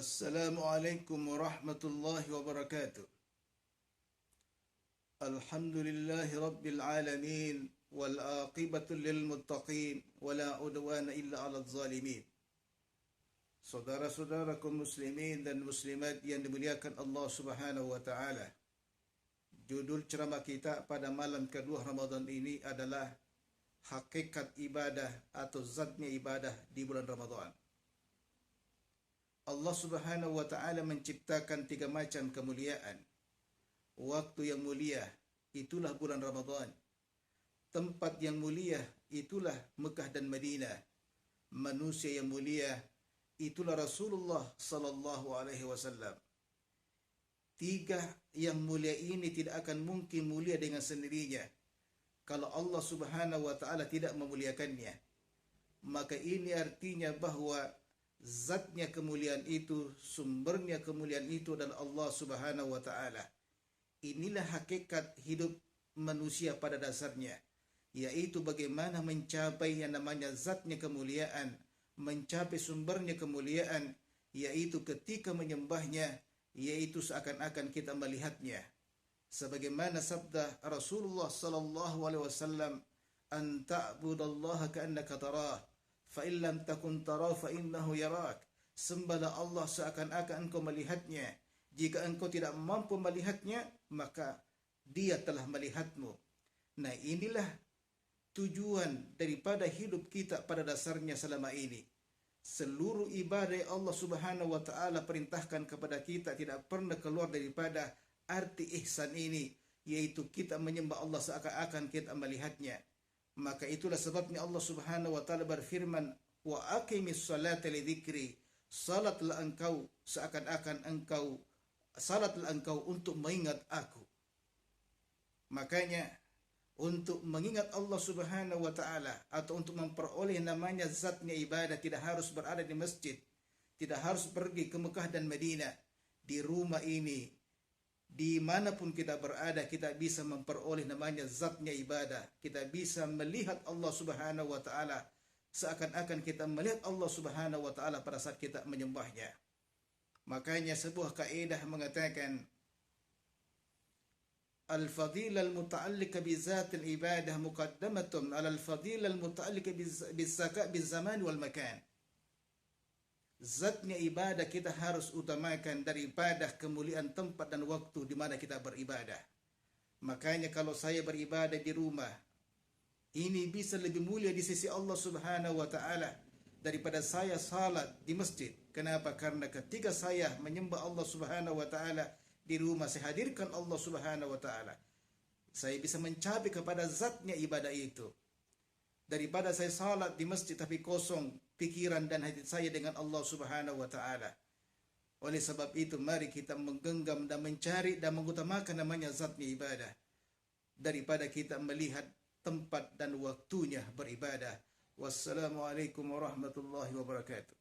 Assalamualaikum warahmatullahi wabarakatuh. Alhamdulillahi rabbil alamin wal aqibatu lil muttaqin wala udwana illa 'alal zalimin. Saudara-saudaraku muslimin dan muslimat yang dimuliakan Allah Subhanahu wa taala. Judul ceramah kita pada malam kedua Ramadan ini adalah hakikat ibadah atau zatnya ibadah di bulan Ramadan. Allah Subhanahu wa taala menciptakan 3 macam kemuliaan. Waktu yang mulia, itulah bulan Ramadan. Tempat yang mulia, itulah Mekah dan Madinah. Manusia yang mulia, itulah Rasulullah sallallahu alaihi wasallam. 3 yang mulia ini tidak akan mungkin mulia dengan sendirinya kalau Allah Subhanahu wa taala tidak memuliakannya. Maka ini artinya bahwa zatnya kemuliaan itu, sumbernya kemuliaan itu adalah Allah Subhanahu wa taala. Inilah hakikat hidup manusia pada dasarnya, yaitu bagaimana mencapai yang namanya zatnya kemuliaan, mencapai sumbernya kemuliaan, yaitu ketika menyembahnya, yaitu seakan-akan kita melihatnya. Sebagaimana sabda Rasulullah sallallahu alaihi wasallam, "An ta'budallaha ka'annaka tarah, fa in lam takun tarahu fa innahu yarak." Sembahlah Allah seakan-akan engkau melihatnya. Jika engkau tidak mampu melihatnya, maka Dia telah melihatmu. Nah, inilah tujuan daripada hidup kita pada dasarnya selama ini. Seluruh ibadah Allah Subhanahu wa taala perintahkan kepada kita tidak pernah keluar daripada arti ihsan ini, yaitu kita menyembah Allah seakan-akan kita melihatnya. Maka itulah sebabnya Allah Subhanahu wa taala berfirman, "Wa aqimis salata li dzikri." Salatlah engkau seakan-akan engkau, salatlah engkau untuk mengingat aku. Makanya untuk mengingat Allah Subhanahu wa taala atau untuk memperoleh namanya zatnya ibadah tidak harus berada di masjid, tidak harus pergi ke Mekah dan Madinah. Di rumah ini, dimanapun kita berada, kita bisa memperoleh namanya zatnya ibadah. Kita bisa melihat Allah Subhanahu wa ta'ala seakan-akan kita melihat Allah Subhanahu wa ta'ala pada saat kita menyembahnya. Makanya sebuah kaidah mengatakan, al-fadilah al-muta'alliqa bi zatil ibadah muqaddamatun 'ala al-fadilah al-muta'alliqa bi zaman wal makan. Zatnya ibadah kita harus utamakan daripada kemuliaan tempat dan waktu di mana kita beribadah. Makanya kalau saya beribadah di rumah, ini bisa lebih mulia di sisi Allah Subhanahu wa taala daripada saya salat di masjid. Kenapa? Karena ketika saya menyembah Allah Subhanahu wa taala di rumah, saya hadirkan Allah Subhanahu wa taala. Saya bisa mencapai kepada zatnya ibadah itu. Daripada saya salat di masjid tapi kosong pikiran dan hati saya dengan Allah Subhanahu wa taala. Oleh sebab itu mari kita menggenggam dan mencari dan mengutamakan namanya zatnya ibadah daripada kita melihat tempat dan waktunya beribadah. Wassalamualaikum warahmatullahi wabarakatuh.